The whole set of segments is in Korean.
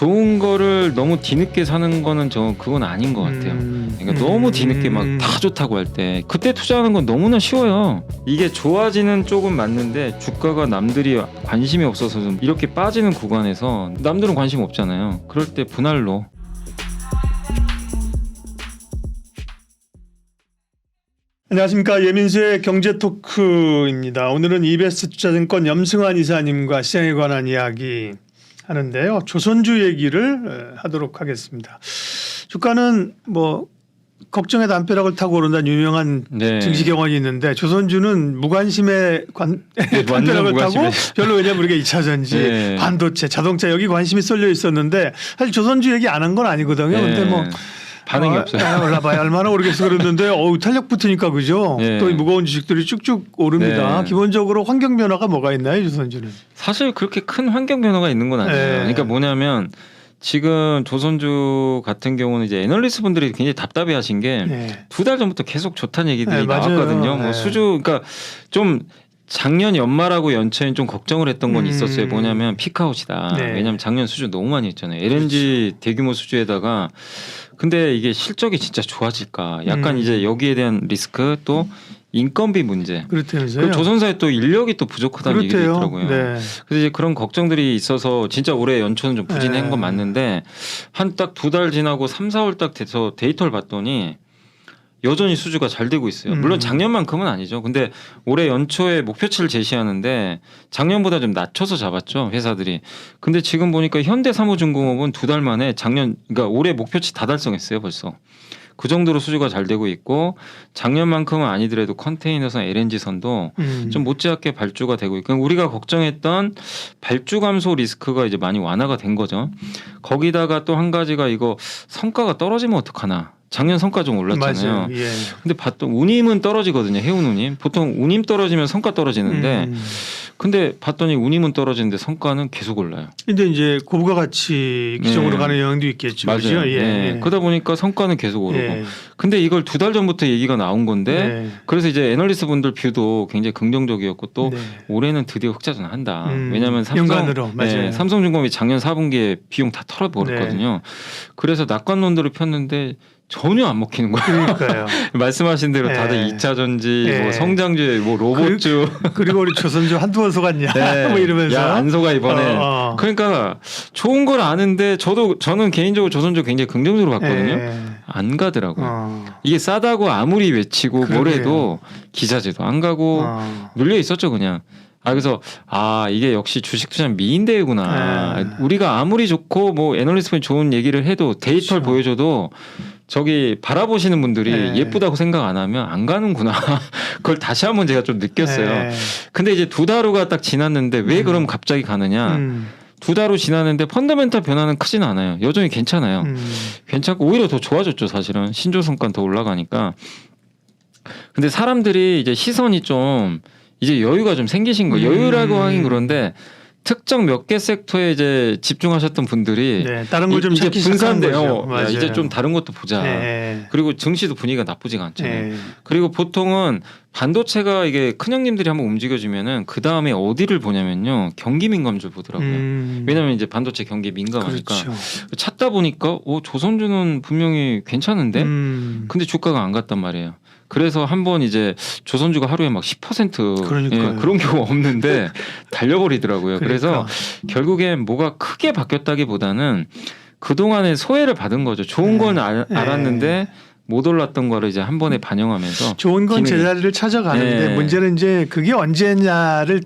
좋은 거를 너무 뒤늦게 사는 거는 그건 아닌 것 같아요. 그러니까 너무 뒤늦게 막 다 좋다고 할 때 그때 투자하는 건 너무나 쉬워요. 이게 좋아지는 쪽은 맞는데 주가가 남들이 관심이 없어서 좀 이렇게 빠지는 구간에서 남들은 관심 없잖아요. 그럴 때 분할로. 안녕하십니까. 예민수의 경제토크입니다. 오늘은 이베스트 투자증권 염승환 이사님과 시장에 관한 이야기 하는데요. 조선주 얘기를 하도록 하겠습니다. 주가는 뭐 걱정의 담벼락을 타고 오른다는 유명한 증시 경험이 있는데 조선주는 무관심의 담벼락을 타고 별로 왜냐면 우리가 2차 전지, 반도체, 자동차 여기 관심이 쏠려 있었는데 사실 조선주 얘기 안 한 건 아니거든요. 근데 뭐 반응이 없어요. 올라봐야 얼마나 오르겠어 그랬는데 탄력 붙으니까 그죠. 또 무거운 주식들이 쭉쭉 오릅니다. 기본적으로 환경 변화가 뭐가 있나요, 조선주는? 사실 그렇게 큰 환경 변화가 있는 건 아니에요. 그러니까 뭐냐면 지금 조선주 같은 경우는 이제 애널리스트 분들이 굉장히 답답해하신 게 2달 전부터 계속 좋다는 얘기들이 나왔거든요. 뭐 수주 그러니까 좀 작년 연말하고 연초엔 좀 걱정을 했던 건 있었어요. 뭐냐면 피크아웃이다. 왜냐하면 작년 수주 너무 많이 했잖아요. LNG 대규모 수주에다가 근데 이게 실적이 진짜 좋아질까? 약간 이제 여기에 대한 리스크 또 인건비 문제. 그렇다면서요? 조선사에 또 인력이 또 부족하다는 얘기도 있더라고요. 그래서 이제 그런 걱정들이 있어서 진짜 올해 연초는 좀 부진한 건 맞는데 한 딱 2달 지나고 3, 4월 딱 돼서 데이터를 봤더니 여전히 수주가 잘 되고 있어요. 물론 작년만큼은 아니죠. 근데 올해 연초에 목표치를 제시하는데 작년보다 좀 낮춰서 잡았죠, 회사들이. 근데 지금 보니까 현대사무중공업은 2달 만에 그러니까 올해 목표치 다 달성했어요, 벌써. 그 정도로 수주가 잘 되고 있고 작년만큼은 아니더라도 컨테이너선, LNG선도 좀 못지않게 발주가 되고 있고 우리가 걱정했던 발주 감소 리스크가 이제 많이 완화가 된 거죠. 거기다가 또 한 가지가 이거 성과가 떨어지면 어떡하나. 작년 성과 좀 올랐잖아요. 근데 봤더니 운임은 떨어지거든요. 해운 운임. 보통 운임 떨어지면 성과 떨어지는데 근데 봤더니 운임은 떨어지는데 성과는 계속 올라요. 근데 이제 고부가 가치 기종으로 가는 영향도 있겠죠. 맞아요. 그렇죠? 그러다 보니까 성과는 계속 오르고. 근데 이걸 2달 전부터 얘기가 나온 건데 그래서 이제 애널리스트 분들 뷰도 굉장히 긍정적이었고 또 올해는 드디어 흑자전 한다. 왜냐하면 삼성중공업이 작년 4분기에 비용 다 털어버렸거든요. 그래서 낙관론들을 폈는데 전혀 안 먹히는 거예요. 그러니까요. 말씀하신 대로 다들 2차 전지, 뭐 성장주, 뭐 로봇주. 그리고 우리 조선주 한두 번 속았냐. 뭐 이러면서. 야, 안 속아 이번에. 그러니까 좋은 걸 아는데 저는 개인적으로 조선주 굉장히 긍정적으로 봤거든요. 안 가더라고요. 이게 싸다고 아무리 외치고 뭐래도 기자재도 안 가고 눌려 있었죠 그냥. 그래서 이게 역시 주식 투자는 미인대회구나. 우리가 아무리 좋고 뭐 애널리스트분이 좋은 얘기를 해도 데이터를 보여줘도 저기 바라보시는 분들이 예쁘다고 생각 안 하면 안 가는구나. 그걸 다시 한번 제가 좀 느꼈어요. 근데 이제 2달 후가 딱 지났는데 왜 그럼 갑자기 가느냐. 2달 후 지났는데 펀더멘탈 변화는 크진 않아요. 여전히 괜찮아요. 괜찮고 오히려 더 좋아졌죠 사실은. 신조성과는 더 올라가니까. 근데 사람들이 이제 시선이 좀 이제 여유가 좀 생기신 거예요. 여유라고 하긴 그런데 특정 몇 개 섹터에 이제 집중하셨던 분들이 다른 걸 좀 찾기 분산돼요. 이제 좀 다른 것도 보자. 그리고 증시도 분위기가 나쁘지가 않잖아요. 그리고 보통은 반도체가 이게 큰형님들이 한번 움직여주면은 그 다음에 어디를 보냐면요 경기 민감주 보더라고요. 왜냐하면 이제 반도체 경기에 민감하니까 찾다 보니까 조선주는 분명히 괜찮은데 근데 주가가 안 갔단 말이에요. 그래서 한번 이제 조선주가 하루에 막 10% 그런 경우 없는데 달려버리더라고요. 그래서 결국엔 뭐가 크게 바뀌었다기보다는 그동안에 소외를 받은 거죠. 좋은 건 알았는데 못 올랐던 거를 이제 한 번에 반영하면서 좋은 건 제자리를 찾아가는데 문제는 이제 그게 언제냐를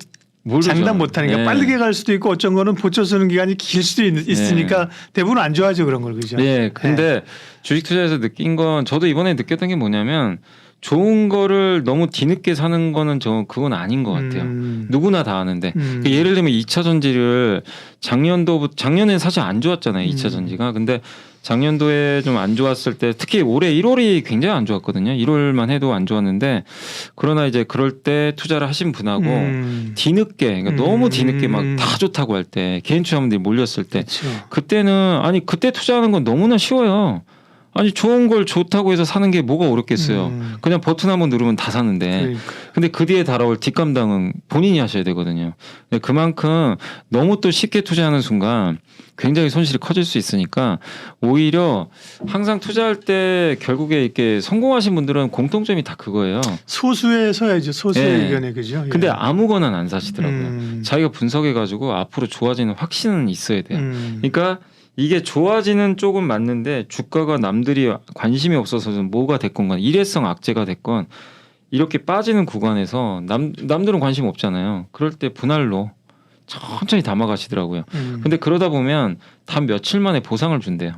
장담 못하는 게 빠르게 갈 수도 있고 어쩐 거는 보초 쓰는 기간이 길 수도 있으니까 대부분 안 좋아하죠 그런 걸 그죠? 근데 주식 투자에서 느낀 건 저도 이번에 느꼈던 게 뭐냐면 좋은 거를 너무 뒤늦게 사는 거는 그건 아닌 것 같아요. 누구나 다 아는데 예를 들면 2차 전지를 작년엔 사실 안 좋았잖아요. 2차 전지가. 근데 작년도에 좀 안 좋았을 때 특히 올해 1월이 굉장히 안 좋았거든요. 1월만 해도 안 좋았는데 그러나 이제 그럴 때 투자를 하신 분하고 뒤늦게 그러니까 너무 뒤늦게 막 다 좋다고 할 때 개인 투자분들이 몰렸을 때 그때는 그때 투자하는 건 너무나 쉬워요. 아니 좋은 걸 좋다고 해서 사는 게 뭐가 어렵겠어요. 그냥 버튼 한번 누르면 다 사는데. 그러니까. 근데 그 뒤에 달아올 뒷감당은 본인이 하셔야 되거든요. 근데 그만큼 너무 또 쉽게 투자하는 순간 굉장히 손실이 커질 수 있으니까 오히려 항상 투자할 때 결국에 이렇게 성공하신 분들은 공통점이 다 그거예요. 소수에 서야죠. 소수의 네. 의견에 그죠. 예. 근데 아무거나 안 사시더라고요. 자기가 분석해가지고 앞으로 좋아지는 확신은 있어야 돼요. 그러니까 이게 좋아지는 쪽은 맞는데 주가가 남들이 관심이 없어서 뭐가 됐건 간에 일회성 악재가 됐건 이렇게 빠지는 구간에서 남들은 관심 없잖아요. 그럴 때 분할로 천천히 담아가시더라고요. 근데 그러다 보면 단 며칠 만에 보상을 준대요.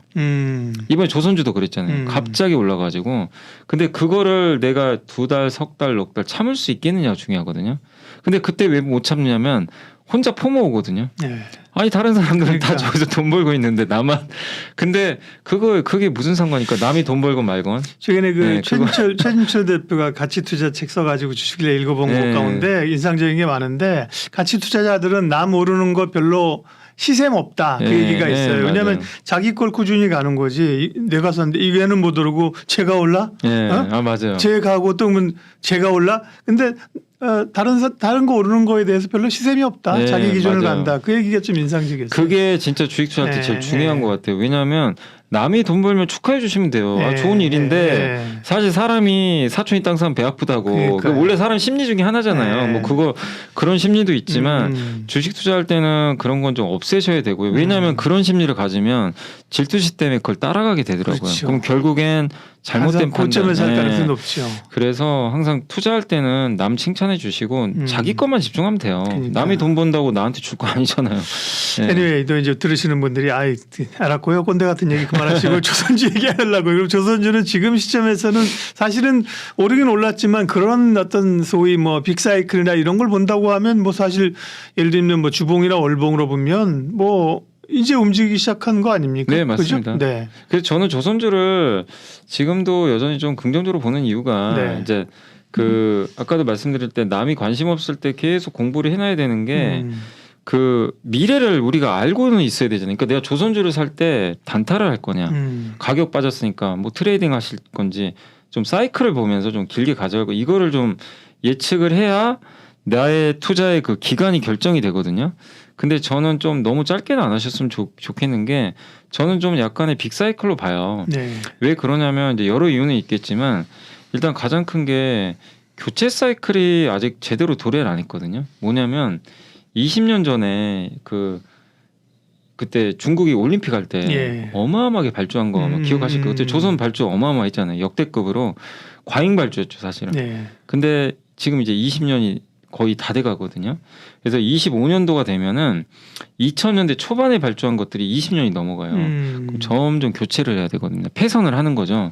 이번에 조선주도 그랬잖아요. 갑자기 올라가지고. 근데 그거를 내가 2달, 석 달, 넉 달 참을 수 있겠느냐가 중요하거든요. 근데 그때 왜 못 참냐면 혼자 포모 오거든요. 네. 아니 다른 사람들은 그러니까. 다 저기서 돈 벌고 있는데 나만. 근데 그게 무슨 상관이니까 남이 돈 벌건 말건. 최근에 그 네, 최진철 대표가 가치 투자 책 써가지고 주식을 읽어본 네. 것 가운데 인상적인 게 많은데 가치 투자자들은 남 오르는 거 별로 시샘 없다 그 네, 얘기가 있어요. 네, 왜냐하면 맞아요. 자기 걸 꾸준히 가는 거지. 내가 샀는데 이게는 못 오르고 제가 올라? 예, 어? 아 맞아요. 제가 하고 또 제가 올라? 근데 다른 거 오르는 거에 대해서 별로 시샘이 없다. 네, 자기 기준을 맞아요. 간다. 그 얘기가 좀 인상적이었어요. 그게 진짜 주식 투자할 때 네, 제일 중요한 네. 것 같아요. 왜냐하면 남이 돈 벌면 축하해 주시면 돼요. 아, 네, 좋은 일인데 네. 사실 사람이 사촌이 땅 사면 배 아프다고. 그러니까요. 원래 사람 심리 중에 하나잖아요. 네. 뭐 그런 심리도 있지만 주식 투자할 때는 그런 건 좀 없애셔야 되고요. 왜냐하면 그런 심리를 가지면 질투심 때문에 그걸 따라가게 되더라고요. 그렇죠. 그럼 결국엔 잘못된 고점을 살 판단. 가능성이 높죠. 그래서 항상 투자할 때는 남 칭찬해 주시고 자기 것만 집중하면 돼요. 그러니까. 남이 돈 번다고 나한테 줄 거 아니잖아요. 네. anyway, 또 이제 들으시는 분들이 알았고요. 꼰대 같은 얘기 그만하시고 조선주 얘기하려고요. 그럼 조선주는 지금 시점에서는 사실은 오르긴 올랐지만 그런 어떤 소위 뭐 빅사이클이나 이런 걸 본다고 하면 뭐 사실 예를 들면 뭐 주봉이나 월봉으로 보면 뭐 이제 움직이기 시작한 거 아닙니까? 네, 맞습니다. 그죠? 네. 그래서 저는 조선주를 지금도 여전히 좀 긍정적으로 보는 이유가 네. 이제 그 아까도 말씀드릴 때 남이 관심 없을 때 계속 공부를 해놔야 되는 게 그 미래를 우리가 알고는 있어야 되잖아요. 그러니까 내가 조선주를 살 때 단타를 할 거냐, 가격 빠졌으니까 뭐 트레이딩 하실 건지 좀 사이클을 보면서 좀 길게 가져가고 이거를 좀 예측을 해야 나의 투자의 그 기간이 결정이 되거든요. 근데 저는 좀 너무 짧게는 안 하셨으면 좋겠는 게 저는 좀 약간의 빅사이클로 봐요. 네. 왜 그러냐면 이제 여러 이유는 있겠지만 일단 가장 큰 게 교체 사이클이 아직 제대로 도래를 안 했거든요. 뭐냐면 20년 전에 그때 중국이 올림픽 할 때 예. 어마어마하게 발주한 거 아마 기억하실 거예요. 그때 조선 발주 어마어마했잖아요. 역대급으로 과잉 발주였죠, 사실은. 네. 근데 지금 이제 20년이 거의 다 돼가거든요. 그래서 25년도가 되면은 2000년대 초반에 발주한 것들이 20년이 넘어가요. 그럼 점점 교체를 해야 되거든요. 폐선을 하는 거죠.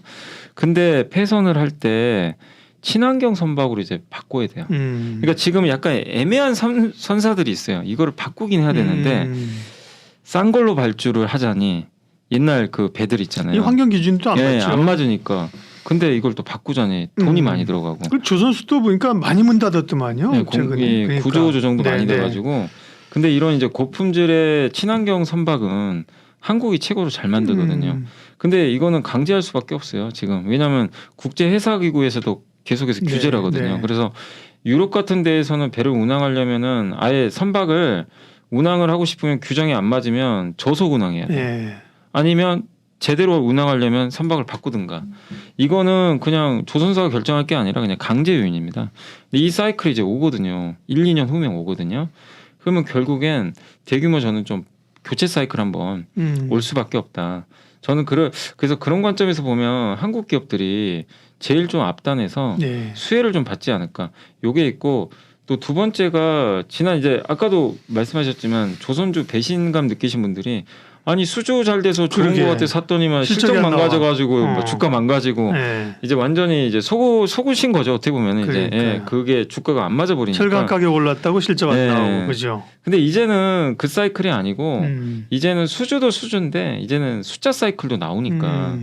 근데 폐선을 할 때 친환경 선박으로 이제 바꿔야 돼요. 그러니까 지금 약간 애매한 선사들이 있어요. 이거를 바꾸긴 해야 되는데 싼 걸로 발주를 하자니 옛날 그 배들 있잖아요. 이 환경 기준도 안 예, 맞죠. 안 맞으니까. 근데 이걸 또 바꾸자니 돈이 많이 들어가고. 그 조선수도 보니까 많이 문 닫았더만요. 네, 최근에. 그러니까. 구조조 정도 네, 많이 네. 돼가지고. 근데 이런 이제 고품질의 친환경 선박은 한국이 최고로 잘 만들거든요. 근데 이거는 강제할 수밖에 없어요. 지금 왜냐하면 국제해사기구에서도 계속해서 네, 규제를 하거든요. 네. 그래서 유럽 같은 데에서는 배를 운항하려면은 아예 선박을 운항을 하고 싶으면 규정이 안 맞으면 저속 운항해야 돼요. 예. 아니면 제대로 운항하려면 선박을 바꾸든가. 이거는 그냥 조선사가 결정할 게 아니라 그냥 강제 요인입니다. 근데 이 사이클이 이제 오거든요. 1, 2년 후면 오거든요. 그러면 결국엔 대규모 저는 좀 교체 사이클 한번 올 수밖에 없다. 저는 그래서 그런 관점에서 보면 한국 기업들이 제일 좀 앞단에서 네. 수혜를 좀 받지 않을까. 요게 있고 또 두 번째가 지난 이제 아까도 말씀하셨지만 조선주 배신감 느끼신 분들이 아니 수주 잘 돼서 좋은 그러게. 거 같아 샀더니만 실적이 실적 안 나와. 망가져가지고 뭐 주가 망가지고 네. 이제 완전히 이제 속으신 거죠. 어떻게 보면 이제 그러니까요. 예, 그게 주가가 안 맞아 버리니까. 철강 가격 올랐다고 실적 안 네. 나오고 그죠. 근데 이제는 그 사이클이 아니고 음. 이제는 수주도 수주인데 이제는 숫자 사이클도 나오니까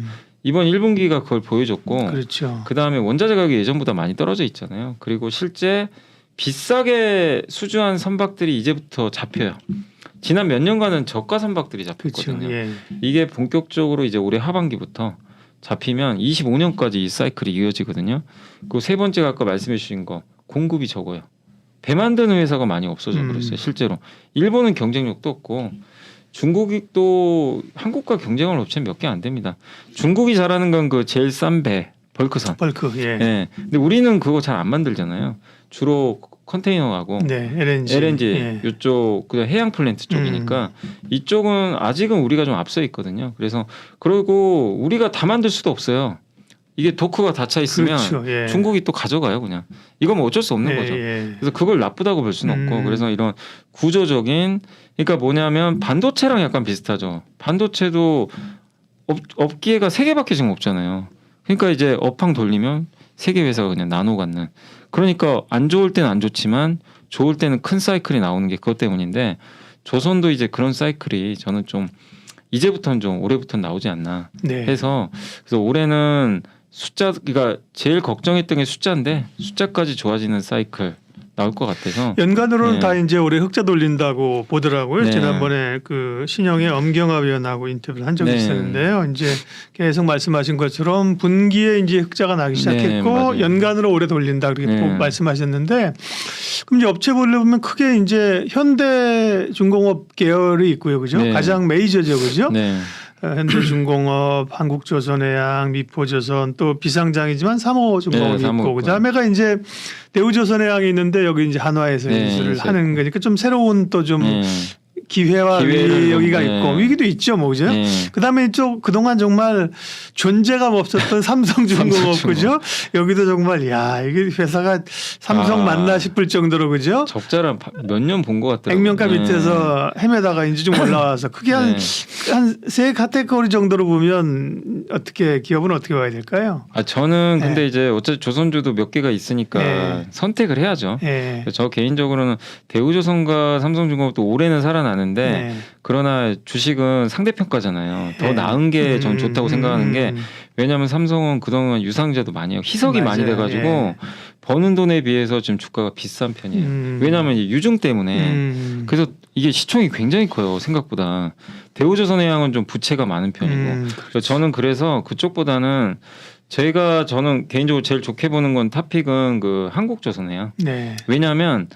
이번 1분기가 그걸 보여줬고 그렇죠. 그다음에 원자재 가격이 예전보다 많이 떨어져 있잖아요. 그리고 실제 비싸게 수주한 선박들이 이제부터 잡혀요. 지난 몇 년간은 저가 선박들이 그렇죠. 잡혔거든요. 예. 이게 본격적으로 이제 올해 하반기부터 잡히면 25년까지 이 사이클이 이어지거든요. 그 세 번째가 아까 말씀해 주신 거 공급이 적어요. 배 만드는 회사가 많이 없어져 버렸어요. 실제로 일본은 경쟁력도 없고 중국이 또 한국과 경쟁할 업체는 몇 개 안 됩니다. 중국이 잘하는 건 그 제일 싼 배 벌크선. 벌크. 예. 예. 근데 우리는 그거 잘 안 만들잖아요. 주로 컨테이너하고 네, LNG 예. 이쪽 그 해양 플랜트 쪽이니까 이쪽은 아직은 우리가 좀 앞서 있거든요. 그래서 그리고 우리가 다 만들 수도 없어요. 이게 도크가 닫혀 있으면 그렇죠. 예. 중국이 또 가져가요, 그냥. 이건 뭐 어쩔 수 없는 예, 거죠. 예. 그래서 그걸 나쁘다고 볼 수는 없고 그래서 이런 구조적인 그러니까 뭐냐면 반도체랑 약간 비슷하죠. 반도체도 업기회가 3개밖에 지금 없잖아요. 그러니까 이제 업황 돌리면 3개 회사가 그냥 나눠 갖는. 그러니까 안 좋을 때는 안 좋지만 좋을 때는 큰 사이클이 나오는 게 그것 때문인데 조선도 이제 그런 사이클이 저는 좀 이제부터는 좀 올해부터는 나오지 않나 네. 해서 그래서 올해는 숫자 그러니까 제일 걱정했던 게 숫자인데 숫자까지 좋아지는 사이클 나올 것 같아서 연간으로는 네. 다 이제 올해 흑자 돌린다고 보더라고요. 네. 지난번에 그 신영의 엄경화 위원하고 인터뷰를 한 적이 네. 있었는데요. 이제 계속 말씀하신 것처럼 분기에 이제 흑자가 나기 시작했고 맞아요. 연간으로 올해 돌린다 그렇게 네. 말씀하셨는데 그럼 이제 업체별로 보면 크게 이제 현대중공업 계열이 있고요, 그죠? 네. 가장 메이저죠, 그죠? 네. 현대중공업, 한국조선해양, 미포조선 또 비상장이지만 삼호중공업이 네, 있고 삼호. 그다음에가 이제 대우조선해양이 있는데 여기 이제 한화에서 네, 인수를 인수했고. 하는 거니까 좀 새로운 또 좀 네. 기회와 기회를 여기가 좀, 있고 네. 위기도 있죠, 뭐 그죠? 네. 그다음에 또 그동안 정말 존재감 없었던 삼성중공업 그죠? 여기도 정말 야 이게 회사가 삼성 아. 맞나 싶을 정도로 그죠? 적자를 몇 년 본 것 같더라고요. 액면가 밑에서 헤매다가 이제 좀 올라와서 크게 한 세 카테고리 정도로 보면 어떻게 기업은 어떻게 봐야 될까요? 아 저는 근데 네. 이제 어차피 조선주도 몇 개가 있으니까 네. 선택을 해야죠. 예. 저 개인적으로는 대우조선과 삼성중공업도 올해는 살아나는데 네. 그러나 주식은 상대평가잖아요. 더 네. 나은 게 전 좋다고 생각하는 게 왜냐하면 삼성은 그동안 유상제도 많이 하고 희석이 많이 맞아요. 돼가지고 예. 버는 돈에 비해서 지금 주가가 비싼 편이에요. 왜냐하면 이제 유증 때문에 그래서 이게 시총이 굉장히 커요 생각보다. 대우조선해양은 좀 부채가 많은 편이고 그래서 저는 그래서 그쪽보다는 저는 개인적으로 제일 좋게 보는 건 탑픽은 그 한국조선해양. 네. 왜냐하면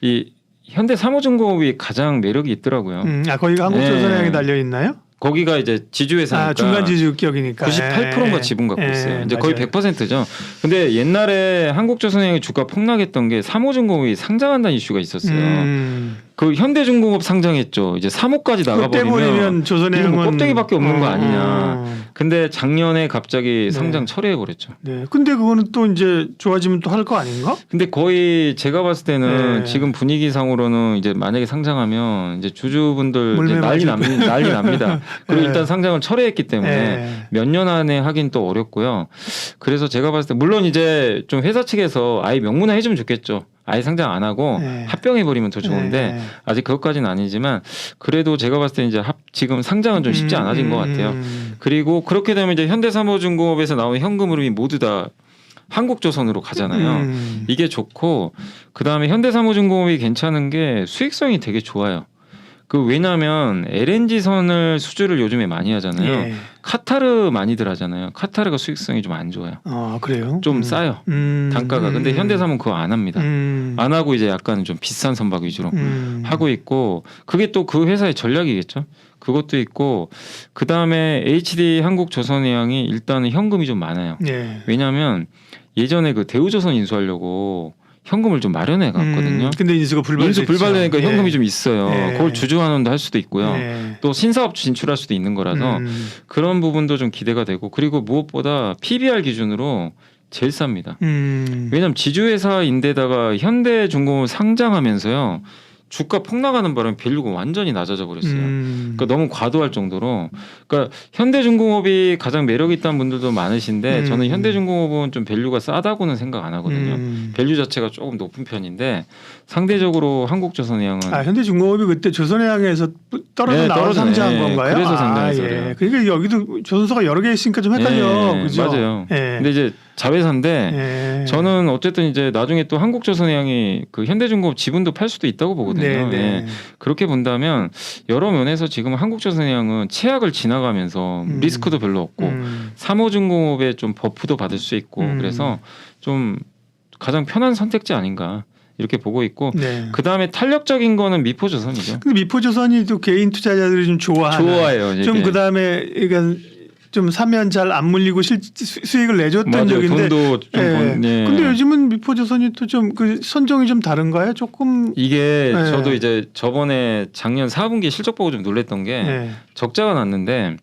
이 현대 사무중공업이 가장 매력이 있더라고요. 아 거기가 한국조선해양이 네. 달려 있나요? 거기가 이제 지주회사니까 아 중간 지주 기업이니까 98%가 지분 갖고 있어요. 이제 거의 맞아요. 100%죠. 근데 옛날에 한국조선해양의 주가 폭락했던 게 사무중공업이 상장한다는 이슈가 있었어요. 그 현대중공업 상장했죠. 이제 3호까지 그때 나가버리면 보면 조선해양은 뭐 껍데기밖에 없는 거 아니냐. 근데 작년에 갑자기 상장 철회해 버렸죠. 네. 근데 그거는 또 이제 좋아지면 또 할 거 아닌가? 근데 거의 제가 봤을 때는 네. 지금 분위기상으로는 이제 만약에 상장하면 이제 주주분들 이제 물매 난리 맞을 납니다. 그리고 네. 일단 상장을 철회했기 때문에 네. 몇 년 안에 하긴 또 어렵고요. 그래서 제가 봤을 때 물론 이제 좀 회사 측에서 아예 명문화 해주면 좋겠죠. 아예 상장 안 하고 네. 합병해 버리면 더 좋은데 네. 아직 그것까지는 아니지만 그래도 제가 봤을 때 이제 지금 상장은 좀 쉽지 않아진 것 같아요. 그리고 그렇게 되면 이제 현대사무중공업에서 나오는 현금 흐름이 모두 다 한국조선으로 가잖아요. 이게 좋고 그 다음에 현대사무중공업이 괜찮은 게 수익성이 되게 좋아요. 그 왜냐하면 LNG선을 수주를 요즘에 많이 하잖아요. 예. 카타르 많이들 하잖아요. 카타르가 수익성이 좀 안 좋아요. 아 그래요? 좀 싸요. 단가가. 근데 현대사는 그거 안 합니다. 안 하고 이제 약간 좀 비싼 선박 위주로 하고 있고 그게 또 그 회사의 전략이겠죠. 그것도 있고 그 다음에 HD 한국조선해양이 일단은 현금이 좀 많아요. 예. 왜냐하면 예전에 그 대우조선 인수하려고 현금을 좀 마련해 갔거든요. 근데 인수 불발되니까 현금이 좀 있어요. 예. 그걸 주주환원도 할 수도 있고요. 예. 또 신사업 진출할 수도 있는 거라서 그런 부분도 좀 기대가 되고 그리고 무엇보다 PBR 기준으로 제일 쌉니다. 왜냐하면 지주회사인데다가 현대중공업 상장하면서요. 주가 폭락하는 바람에 밸류가 완전히 낮아져 버렸어요. 그러니까 너무 과도할 정도로. 그러니까 현대중공업이 가장 매력 있다는 분들도 많으신데 저는 현대중공업은 좀 밸류가 싸다고는 생각 안 하거든요. 밸류 자체가 조금 높은 편인데 상대적으로 한국조선해양은 현대중공업이 그때 조선해양에서 떨어져 네, 나와 상장한 네, 건가요? 그래서 상장해서 예. 그래요. 그러니까 여기도 조선소가 여러 개 있으니까 좀 헷갈려. 네, 그죠? 맞아요. 예. 근데 이제 자회사인데 저는 어쨌든 이제 나중에 또 한국조선해양이 그 현대중공업 지분도 팔 수도 있다고 보거든요. 예. 그렇게 본다면 여러 면에서 지금 한국조선해양은 최악을 지나가면서 리스크도 별로 없고 삼호중공업에 좀 버프도 받을 수 있고 그래서 좀 가장 편한 선택지 아닌가. 이렇게 보고 있고 그 다음에 탄력적인 거는 미포조선이죠. 근데 미포조선이 또 개인 투자자들이 좀 좋아해요. 좀 그 다음에 그러니까 좀 사면 잘 안 물리고 수익을 내줬던 맞아요. 적인데. 돈도 좀 근데 요즘은 미포조선이 또 좀 그 선종이 좀 다른가요? 조금 이게 저도 이제 저번에 작년 4분기 실적 보고 좀 놀랬던 게 적자가 났는데.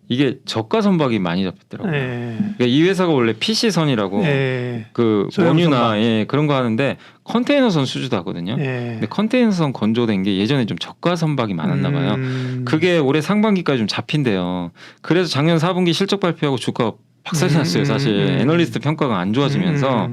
이게 저가 선박이 많이 잡혔더라고요. 그러니까 이 회사가 원래 PC선이라고 그 원유나 그런 거 하는데 컨테이너선 수주도 하거든요. 근데 컨테이너선 건조된 게 예전에 좀 저가 선박이 많았나 봐요. 그게 올해 상반기까지 좀 잡힌대요. 그래서 작년 4분기 실적 발표하고 주가 박살이 났어요. 사실 애널리스트 평가가 안 좋아지면서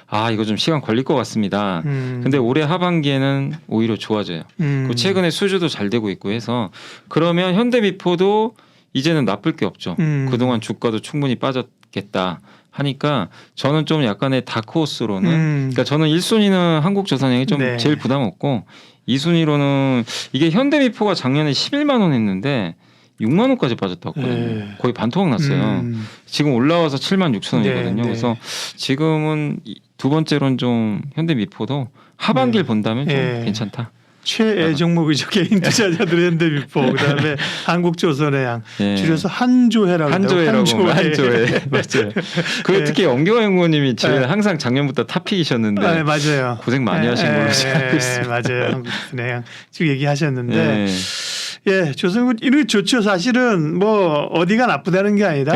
아 이거 좀 시간 걸릴 것 같습니다. 근데 올해 하반기에는 오히려 좋아져요. 그리고 최근에 수주도 잘 되고 있고 해서 그러면 현대미포도 이제는 나쁠 게 없죠. 그동안 주가도 충분히 빠졌겠다 하니까 저는 좀 약간의 다크호스로는 그러니까 저는 1순위는 한국조선해양이 좀 제일 부담 없고 2순위로는 이게 현대미포가 작년에 11만 원 했는데 6만 원까지 빠졌다고 했거든요. 거의 반토막 났어요. 지금 올라와서 7만 6천 원이거든요. 그래서 지금은 두 번째로는 좀 현대미포도 하반기를 본다면 좀 괜찮다. 최애 종목이죠. 개인 투자자들의 현대미포 그다음에 한국조선해양 줄여서 한조해라고 한조해 맞아요. 그 특히 엄경화 연구원님이 제일 항상 작년부터 탑픽이셨는데 맞아요. 고생 많이 하신 걸로 알고 있습니다. 맞아요. 한국조선해양 지금 얘기하셨는데 조선군 이렇게 좋죠. 사실은 뭐 어디가 나쁘다는 게 아니라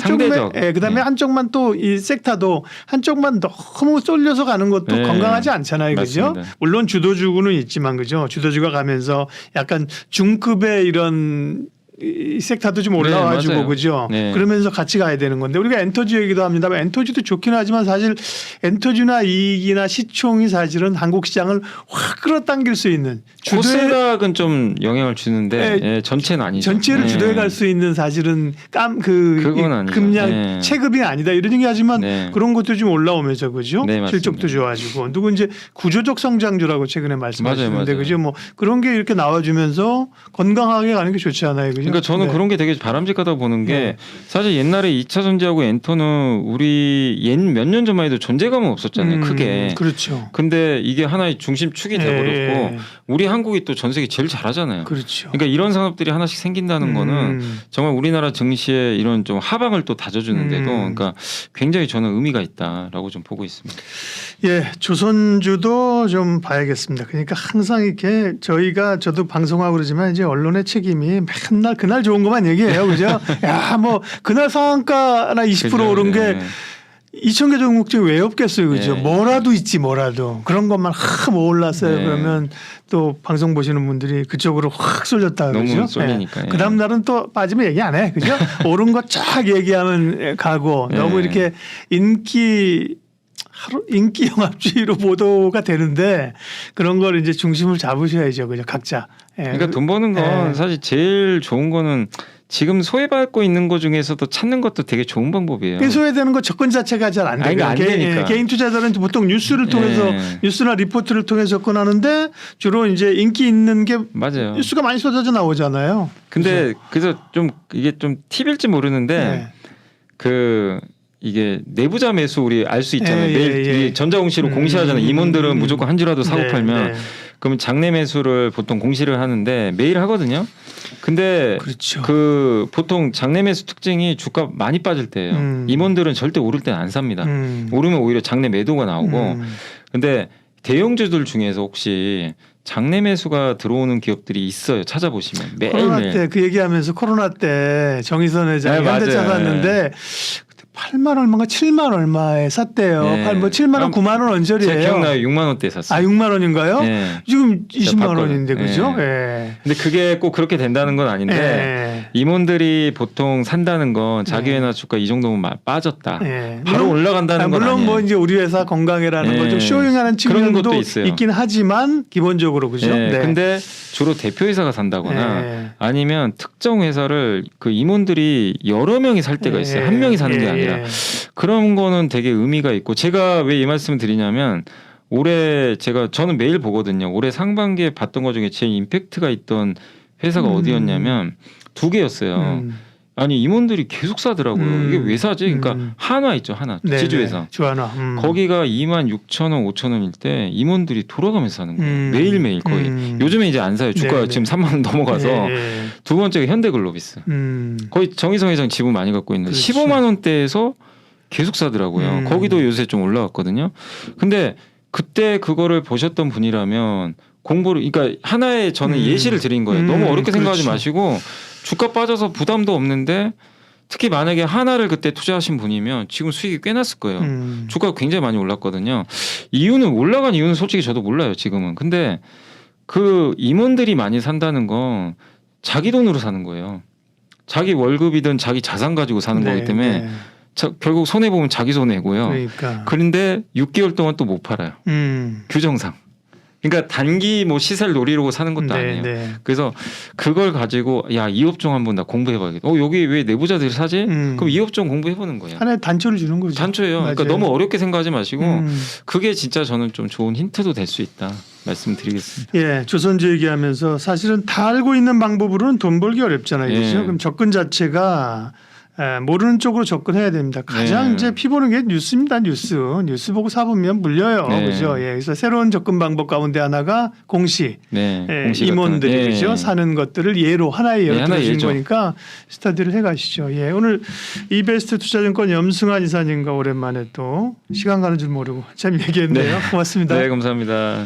한쪽만 그다음에 한쪽만 또 이 섹터도 한쪽만 너무 쏠려서 가는 것도 건강하지 않잖아요. 그죠? 물론 주도주구는 있지만 그죠? 주도주가 가면서 약간 중급의 이런 이 섹터도 좀 올라와주고 그죠? 그러면서 같이 가야 되는 건데 우리가 엔터지 얘기도 합니다만 엔터지도 좋긴 하지만 사실 엔터지나 이익이나 시총이 사실은 한국 시장을 확 끌어당길 수 있는 코스닥은 좀 영향을 주는데 전체는 아니죠. 전체를 주도해 갈 수 있는 사실은 금량 체급이 아니다 이런 얘기하지만 그런 것도 좀 올라오면서 그죠? 실적도 좋아지고 누구 이제 구조적 성장주라고 최근에 말씀하셨는데 그죠? 뭐 그런 게 이렇게 나와주면서 건강하게 가는 게 좋지 않아요, 그죠? 그러니까 저는 그런 게 되게 바람직하다고 보는 게 사실 옛날에 2차 전지하고 엔터는 우리 몇 년 전만 해도 존재감은 없었잖아요. 크게. 그렇죠. 근데 이게 하나의 중심축이 돼버렸고 우리 한국이 또 전 세계 제일 잘하잖아요. 그렇죠. 그러니까 이런 산업들이 하나씩 생긴다는 거는 정말 우리나라 증시에 이런 좀 하방을 또 다져주는데도 그러니까 굉장히 저는 의미가 있다라고 좀 보고 있습니다. 조선주도 좀 봐야겠습니다. 그러니까 항상 이렇게 저도 방송하고 그러지만 이제 언론의 책임이 맨날 그날 좋은 것만 얘기해요. 그죠? 야, 뭐 그날 상한가나 20% 오른 게 2,000개 종목 중에 왜 없겠어요. 그죠? 뭐라도 있지 뭐라도. 그런 것만 확 올랐어요. 그러면 또 방송 보시는 분들이 그쪽으로 확 쏠렸다 그러죠. 너무 쏠리니까. 그 다음 날은 또 빠지면 얘기 안 해. 그죠? 오른 거 쫙 얘기하면 가고 너무 이렇게 인기 영합주의로 보도가 되는데 그런 걸 이제 중심을 잡으셔야죠. 그죠? 각자. 그러니까 돈 버는 건 사실 제일 좋은 거는 지금 소외받고 있는 것 중에서도 찾는 것도 되게 좋은 방법이에요. 소외되는 거 접근 자체가 잘 안 돼요. 안 되니까. 개인 투자자들은 보통 뉴스를 통해서 뉴스나 리포트를 통해서 접근하는데 주로 이제 인기 있는 게 맞아요. 뉴스가 많이 쏟아져 나오잖아요. 근데 그래서 좀 이게 좀 팁일지 모르는데 이게 내부자 매수 우리 알 수 있잖아요. 매일 전자공시로 공시하잖아요. 임원들은 무조건 한 주라도 사고 팔면 그러면 장내 매수를 보통 공시를 하는데 매일 하거든요. 근데 그 보통 장내 매수 특징이 주가 많이 빠질 때예요. 임원들은 절대 오를 때는 안 삽니다. 오르면 오히려 장내 매도가 나오고. 근데 대형주들 중에서 혹시 장내 매수가 들어오는 기업들이 있어요. 찾아보시면 매일매일. 코로나 때 그 얘기하면서 코로나 때 정의선 회장이 현대차 샀는데 8만 얼마인가 7만 얼마에 샀대요. 7만 원, 9만 원 언저리예요. 제가 기억나요. 6만 원대 샀어요. 6만 원인가요? 지금 20만 원인데 그죠? 근데 그게 꼭 그렇게 된다는 건 아닌데 임원들이 보통 산다는 건 자기 회사 주가 이 정도면 빠졌다. 바로 올라간다는 건 물론 아니에요. 뭐 이제 우리 회사 건강이라는 걸 좀 쇼잉하는 측면도 있긴 하지만 기본적으로 그죠? 근데 주로 대표이사가 산다거나 아니면 특정 회사를 그 임원들이 여러 명이 살 때가 있어요. 한 명이 사는 게 아니라 그런 거는 되게 의미가 있고 제가 왜 이 말씀을 드리냐면 올해 저는 매일 보거든요. 올해 상반기에 봤던 것 중에 제일 임팩트가 있던 회사가 어디였냐면 두 개였어요. 아니 임원들이 계속 사더라고요. 이게 왜 사지? 그러니까 한화 있죠, 한화 지주회사. 주한화. 거기가 26,000원, 5,000원일 때 임원들이 돌아가면서 사는 거예요. 매일매일 거의. 요즘에 이제 안 사요. 주가가 지금 3만 원 넘어가서. 두 번째가 현대글로비스. 거의 정의성 회장 지분 많이 갖고 있는데 15만 원대에서 계속 사더라고요. 거기도 요새 좀 올라왔거든요. 근데 그때 그거를 보셨던 분이라면 공부를 그러니까 하나의 저는 예시를 드린 거예요. 너무 어렵게 생각하지 마시고 주가 빠져서 부담도 없는데 특히 만약에 하나를 그때 투자하신 분이면 지금 수익이 꽤 났을 거예요. 주가가 굉장히 많이 올랐거든요. 올라간 이유는 솔직히 저도 몰라요, 지금은. 근데 그 임원들이 많이 산다는 건 자기 돈으로 사는 거예요. 자기 월급이든 자기 자산 가지고 사는 거기 때문에 결국 손해 보면 자기 손해고요. 그러니까. 그런데 6개월 동안 또 못 팔아요. 규정상. 그러니까 단기 뭐 시세를 노리려고 사는 것도 아니에요. 그래서 그걸 가지고 야, 이 업종 한번 나 공부해봐야겠다. 여기 왜 내부자들이 사지? 그럼 이 업종 공부해보는 거예요. 하나의 단초를 주는 거죠. 단초예요. 맞아요. 그러니까 너무 어렵게 생각하지 마시고 그게 진짜 저는 좀 좋은 힌트도 될 수 있다 말씀드리겠습니다. 예, 조선주 얘기하면서 사실은 다 알고 있는 방법으로는 돈 벌기 어렵잖아요. 그렇죠? 그럼 접근 자체가 모르는 쪽으로 접근해야 됩니다. 가장 이제 피보는 게 뉴스입니다. 뉴스 보고 사보면 물려요. 그죠? 예, 그래서 새로운 접근 방법 가운데 하나가 공시. 공시 임원들이 그죠? 사는 것들을 하나의 예로 들어주는 거니까 스터디를 해가시죠. 예, 오늘 이베스트 투자증권 염승환 이사님과 오랜만에 또 시간 가는 줄 모르고 참 얘기했네요. 고맙습니다. 네, 감사합니다.